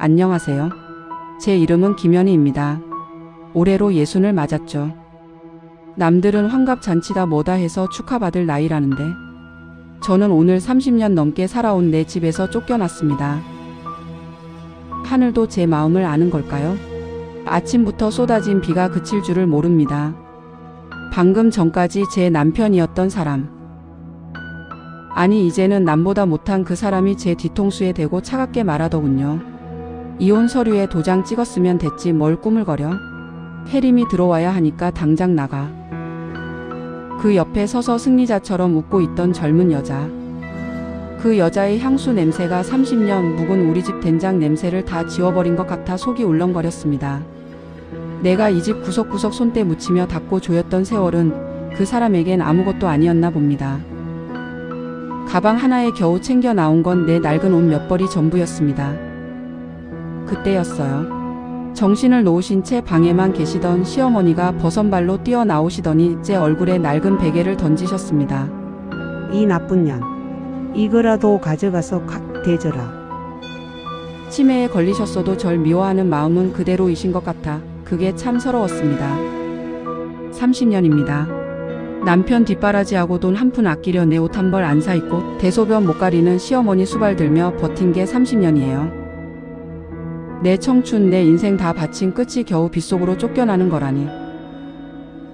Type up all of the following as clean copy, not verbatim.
안녕하세요. 제 이름은 김연희입니다. 올해로 60을 맞았죠. 남들은 환갑잔치다 뭐다 해서 축하받을 나이라는데 저는 오늘 30년 넘게 살아온 내 집에서 쫓겨났습니다. 하늘도 제 마음을 아는 걸까요? 아침부터 쏟아진 비가 그칠 줄을 모릅니다. 방금 전까지 제 남편이었던 사람. 아니 이제는 남보다 못한 그 사람이 제 뒤통수에 대고 차갑게 말하더군요. 이혼 서류에 도장 찍었으면 됐지 뭘 꾸물거려. 해림이 들어와야 하니까 당장 나가. 그 옆에 서서 승리자처럼 웃고 있던 젊은 여자. 그 여자의 향수 냄새가 30년 묵은 우리 집 된장 냄새를 다 지워버린 것 같아 속이 울렁거렸습니다. 내가 이 집 구석구석 손때 묻히며 닦고 조였던 세월은 그 사람에겐 아무것도 아니었나 봅니다. 가방 하나에 겨우 챙겨 나온 건 내 낡은 옷 몇 벌이 전부였습니다. 그때였어요. 정신을 놓으신 채 방에만 계시던 시어머니가 버선발로 뛰어나오시더니 제 얼굴에 낡은 베개를 던지셨습니다. 이 나쁜 년, 이거라도 가져가서 칵 대져라. 치매에 걸리셨어도 절 미워하는 마음은 그대로이신 것 같아 그게 참 서러웠습니다. 30년입니다. 남편 뒷바라지하고 돈 한 푼 아끼려 내 옷 한 벌 안 사입고 대소변 못 가리는 시어머니 수발 들며 버틴 게 30년이에요. 내 청춘, 내 인생 다 바친 끝이 겨우 빗속으로 쫓겨나는 거라니.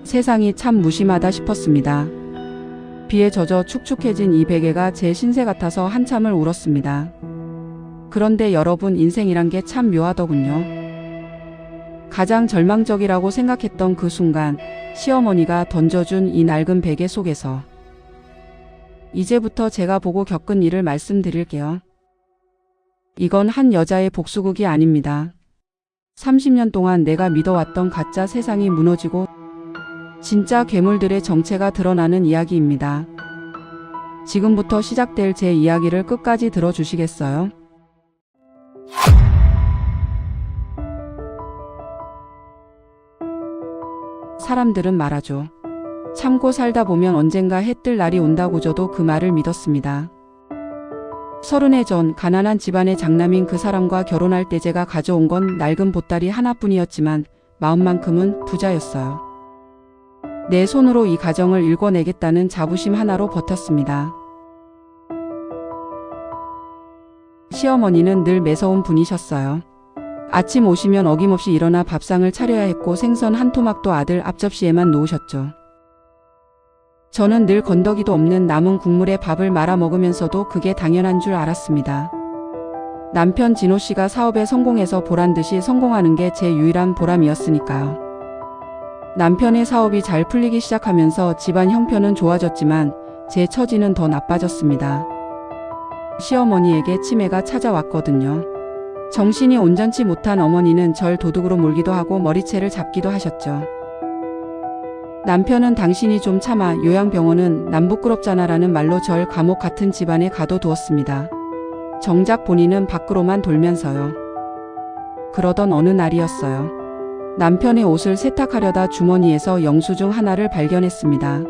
세상이 참 무심하다 싶었습니다. 비에 젖어 축축해진 이 베개가 제 신세 같아서 한참을 울었습니다. 그런데 여러분, 인생이란 게 참 묘하더군요. 가장 절망적이라고 생각했던 그 순간 시어머니가 던져준 이 낡은 베개 속에서 이제부터 제가 보고 겪은 일을 말씀드릴게요. 이건 한 여자의 복수극이 아닙니다. 30년 동안 내가 믿어왔던 가짜 세상이 무너지고 진짜 괴물들의 정체가 드러나는 이야기입니다. 지금부터 시작될 제 이야기를 끝까지 들어주시겠어요? 사람들은 말하죠. 참고 살다 보면 언젠가 해 뜰 날이 온다고. 저도 그 말을 믿었습니다. 30해 전 가난한 집안의 장남인 그 사람과 결혼할 때 제가 가져온 건 낡은 보따리 하나뿐이었지만 마음만큼은 부자였어요. 내 손으로 이 가정을 일궈내겠다는 자부심 하나로 버텼습니다. 시어머니는 늘 매서운 분이셨어요. 아침 오시면 어김없이 일어나 밥상을 차려야 했고 생선 한 토막도 아들 앞접시에만 놓으셨죠. 저는 늘 건더기도 없는 남은 국물에 밥을 말아 먹으면서도 그게 당연한 줄 알았습니다. 남편 진호 씨가 사업에 성공해서 보란듯이 성공하는 게 제 유일한 보람이었으니까요. 남편의 사업이 잘 풀리기 시작하면서 집안 형편은 좋아졌지만 제 처지는 더 나빠졌습니다. 시어머니에게 치매가 찾아왔거든요. 정신이 온전치 못한 어머니는 절 도둑으로 몰기도 하고 머리채를 잡기도 하셨죠. 남편은 당신이 좀 참아, 요양병원은 남부끄럽잖아 라는 말로 절 감옥 같은 집안에 가둬두었습니다. 정작 본인은 밖으로만 돌면서요. 그러던 어느 날이었어요. 남편의 옷을 세탁하려다 주머니에서 영수증 하나를 발견했습니다.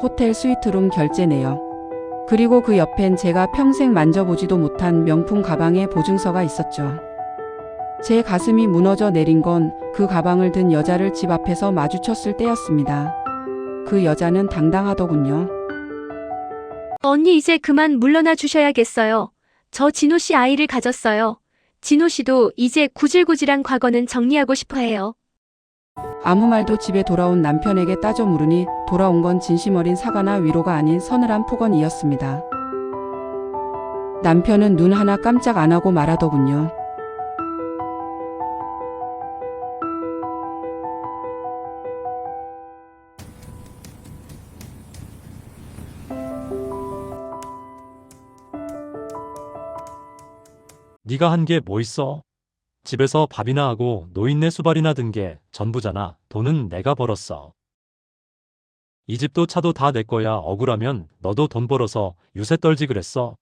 호텔 스위트룸 결제 내역. 그리고 그 옆엔 제가 평생 만져보지도 못한 명품 가방의 보증서가 있었죠. 제 가슴이 무너져 내린 건 그 가방을 든 여자를 집 앞에서 마주쳤을 때였습니다. 그 여자는 당당하더군요. 언니 이제 그만 물러나 주셔야겠어요. 저 진호 씨 아이를 가졌어요. 진호 씨도 이제 구질구질한 과거는 정리하고 싶어 해요. 아무 말도 집에 돌아온 남편에게 따져 물으니 돌아온 건 진심 어린 사과나 위로가 아닌 서늘한 폭언이었습니다. 남편은 눈 하나 깜짝 안 하고 말하더군요. 네가 한 게 뭐 있어? 집에서 밥이나 하고 노인네 수발이나 든 게 전부잖아. 돈은 내가 벌었어. 이 집도 차도 다 내 거야. 억울하면 너도 돈 벌어서 유세 떨지 그랬어.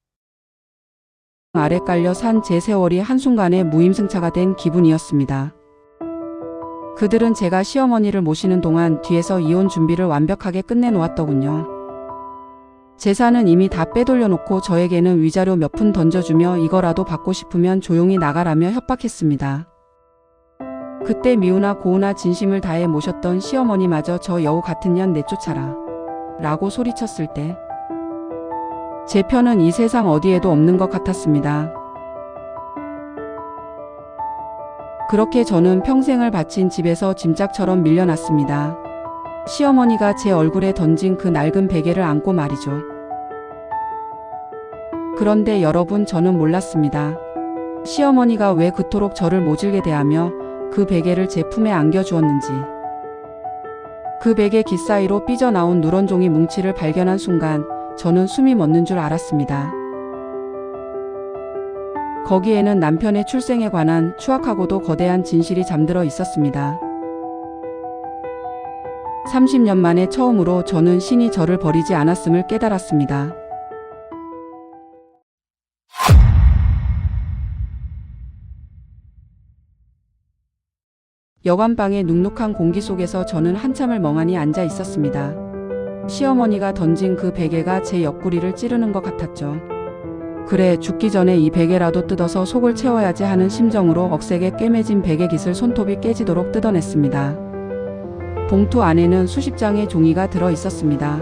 아래 깔려 산 제 세월이 한순간에 무임승차가 된 기분이었습니다. 그들은 제가 시어머니를 모시는 동안 뒤에서 이혼 준비를 완벽하게 끝내놓았더군요. 재산은 이미 다 빼돌려놓고 저에게는 위자료 몇 푼 던져주며 이거라도 받고 싶으면 조용히 나가라며 협박했습니다. 그때 미우나 고우나 진심을 다해 모셨던 시어머니마저 저 여우 같은 년 내쫓아라 라고 소리쳤을 때 제 편은 이 세상 어디에도 없는 것 같았습니다. 그렇게 저는 평생을 바친 집에서 짐짝처럼 밀려났습니다. 시어머니가 제 얼굴에 던진 그 낡은 베개를 안고 말이죠. 그런데 여러분, 저는 몰랐습니다. 시어머니가 왜 그토록 저를 모질게 대하며 그 베개를 제 품에 안겨주었는지. 그 베개 깃사이로 삐져나온 누런 종이 뭉치를 발견한 순간 저는 숨이 멎는 줄 알았습니다. 거기에는 남편의 출생에 관한 추악하고도 거대한 진실이 잠들어 있었습니다. 30년 만에 처음으로 저는 신이 저를 버리지 않았음을 깨달았습니다. 여관방의 눅눅한 공기 속에서 저는 한참을 멍하니 앉아 있었습니다. 시어머니가 던진 그 베개가 제 옆구리를 찌르는 것 같았죠. 그래, 죽기 전에 이 베개라도 뜯어서 속을 채워야지 하는 심정으로 억세게 꿰매진 베개 깃을 손톱이 깨지도록 뜯어냈습니다. 봉투 안에는 수십 장의 종이가 들어 있었습니다.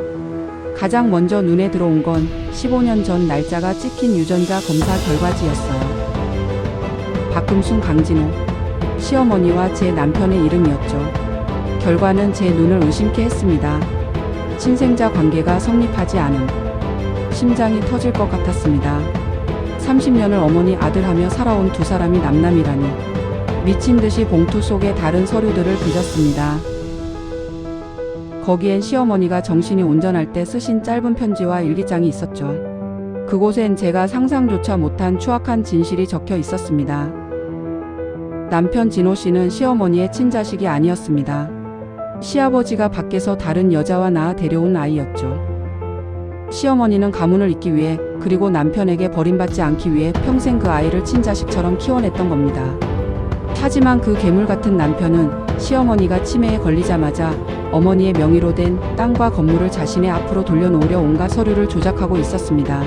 가장 먼저 눈에 들어온 건 15년 전 날짜가 찍힌 유전자 검사 결과지였어요. 박금순, 강진호, 시어머니와 제 남편의 이름이었죠. 결과는 제 눈을 의심케 했습니다. 친생자 관계가 성립하지 않음. 심장이 터질 것 같았습니다. 30년을 어머니 아들하며 살아온 두 사람이 남남이라니. 미친 듯이 봉투 속에 다른 서류들을 뒤졌습니다. 거기엔 시어머니가 정신이 온전할 때 쓰신 짧은 편지와 일기장이 있었죠. 그곳엔 제가 상상조차 못한 추악한 진실이 적혀 있었습니다. 남편 진호 씨는 시어머니의 친자식이 아니었습니다. 시아버지가 밖에서 다른 여자와 낳아 데려온 아이였죠. 시어머니는 가문을 잇기 위해, 그리고 남편에게 버림받지 않기 위해 평생 그 아이를 친자식처럼 키워냈던 겁니다. 하지만 그 괴물 같은 남편은 시어머니가 치매에 걸리자마자 어머니의 명의로 된 땅과 건물을 자신의 앞으로 돌려놓으려 온갖 서류를 조작하고 있었습니다.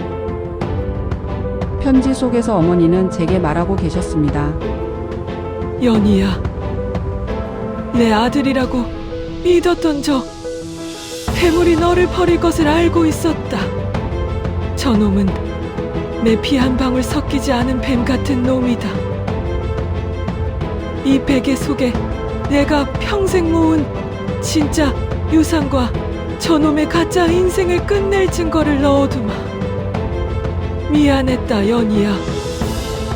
편지 속에서 어머니는 제게 말하고 계셨습니다. 연희야, 내 아들이라고 믿었던 저 괴물이 너를 버릴 것을 알고 있었다. 저놈은 내 피 한 방울 섞이지 않은 뱀 같은 놈이다. 이 베개 속에 내가 평생 모은 진짜 유산과 저놈의 가짜 인생을 끝낼 증거를 넣어두마. 미안했다, 연희야.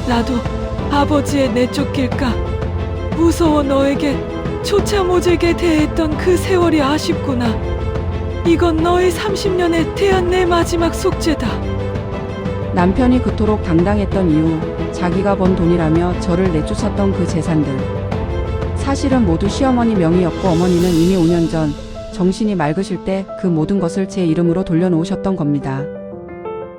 나도 아버지에 내쫓길까 무서워 너에게 조차 모질게 대했던 그 세월이 아쉽구나. 이건 너의 30년에 대한 내 마지막 속죄다. 남편이 그토록 당당했던 이유, 자기가 번 돈이라며 저를 내쫓았던 그 재산들. 사실은 모두 시어머니 명의였고 어머니는 이미 5년 전 정신이 맑으실 때 그 모든 것을 제 이름으로 돌려놓으셨던 겁니다.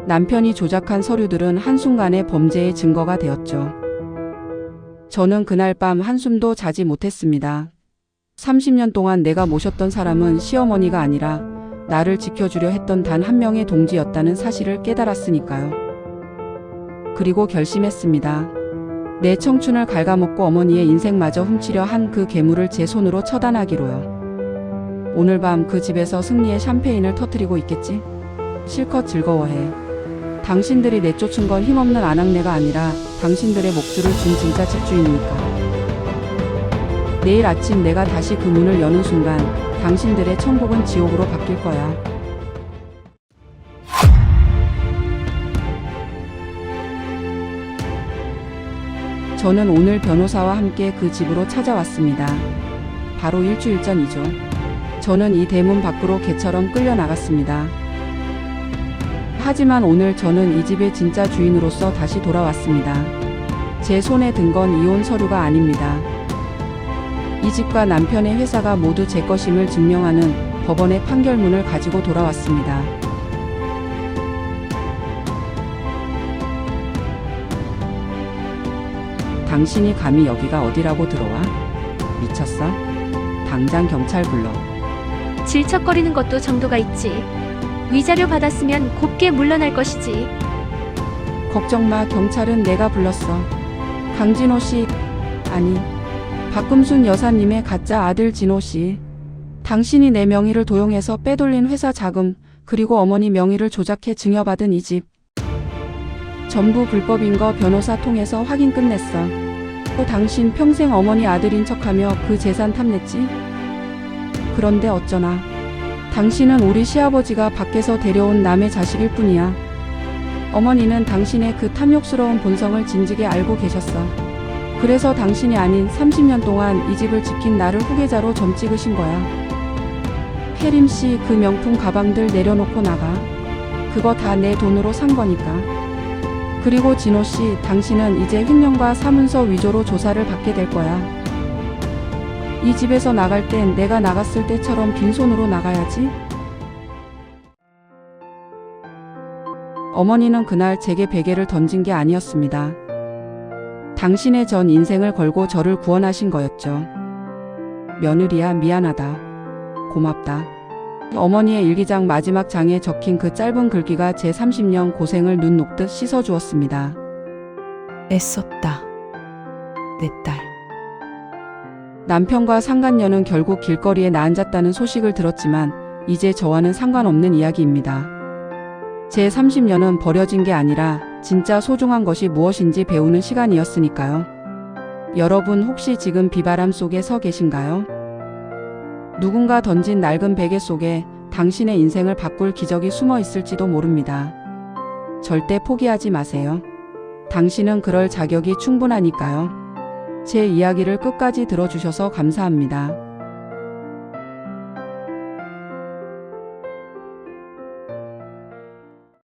남편이 조작한 서류들은 한순간에 범죄의 증거가 되었죠. 저는 그날 밤 한숨도 자지 못했습니다. 30년 동안 내가 모셨던 사람은 시어머니가 아니라 나를 지켜주려 했던 단 한 명의 동지였다는 사실을 깨달았으니까요. 그리고 결심했습니다. 내 청춘을 갉아먹고 어머니의 인생마저 훔치려 한 그 괴물을 제 손으로 처단하기로요. 오늘 밤 그 집에서 승리의 샴페인을 터뜨리고 있겠지? 실컷 즐거워해. 당신들이 내쫓은 건 힘없는 아낙네가 아니라 당신들의 목줄을 준 진짜 집주인이니까. 내일 아침 내가 다시 그 문을 여는 순간 당신들의 천국은 지옥으로 바뀔 거야. 저는 오늘 변호사와 함께 그 집으로 찾아왔습니다. 바로 일주일 전이죠. 저는 이 대문 밖으로 개처럼 끌려 나갔습니다. 하지만 오늘 저는 이 집의 진짜 주인으로서 다시 돌아왔습니다. 제 손에 든 건 이혼 서류가 아닙니다. 이 집과 남편의 회사가 모두 제 것임을 증명하는 법원의 판결문을 가지고 돌아왔습니다. 당신이 감히 여기가 어디라고 들어와? 미쳤어? 당장 경찰 불러. 질척거리는 것도 정도가 있지. 위자료 받았으면 곱게 물러날 것이지. 걱정 마, 경찰은 내가 불렀어. 강진호 씨, 아니, 박금순 여사님의 가짜 아들 진호 씨. 당신이 내 명의를 도용해서 빼돌린 회사 자금, 그리고 어머니 명의를 조작해 증여받은 이 집. 전부 불법인 거 변호사 통해서 확인 끝냈어. 또 당신 평생 어머니 아들인 척하며 그 재산 탐냈지? 그런데 어쩌나. 당신은 우리 시아버지가 밖에서 데려온 남의 자식일 뿐이야. 어머니는 당신의 그 탐욕스러운 본성을 진즉에 알고 계셨어. 그래서 당신이 아닌 30년 동안 이 집을 지킨 나를 후계자로 점 찍으신 거야. 혜림 씨, 그 명품 가방들 내려놓고 나가. 그거 다 내 돈으로 산 거니까. 그리고 진호 씨, 당신은 이제 횡령과 사문서 위조로 조사를 받게 될 거야. 이 집에서 나갈 땐 내가 나갔을 때처럼 빈손으로 나가야지. 어머니는 그날 제게 베개를 던진 게 아니었습니다. 당신의 전 인생을 걸고 저를 구원하신 거였죠. 며느리야, 미안하다. 고맙다. 어머니의 일기장 마지막 장에 적힌 그 짧은 글귀가 제 30년 고생을 눈 녹듯 씻어주었습니다. 애썼다. 내 딸. 남편과 상간녀는 결국 길거리에 나앉았다는 소식을 들었지만 이제 저와는 상관없는 이야기입니다. 제 30년은 버려진 게 아니라 진짜 소중한 것이 무엇인지 배우는 시간이었으니까요. 여러분 혹시 지금 비바람 속에 서 계신가요? 누군가 던진 낡은 베개 속에 당신의 인생을 바꿀 기적이 숨어 있을지도 모릅니다. 절대 포기하지 마세요. 당신은 그럴 자격이 충분하니까요. 제 이야기를 끝까지 들어주셔서 감사합니다.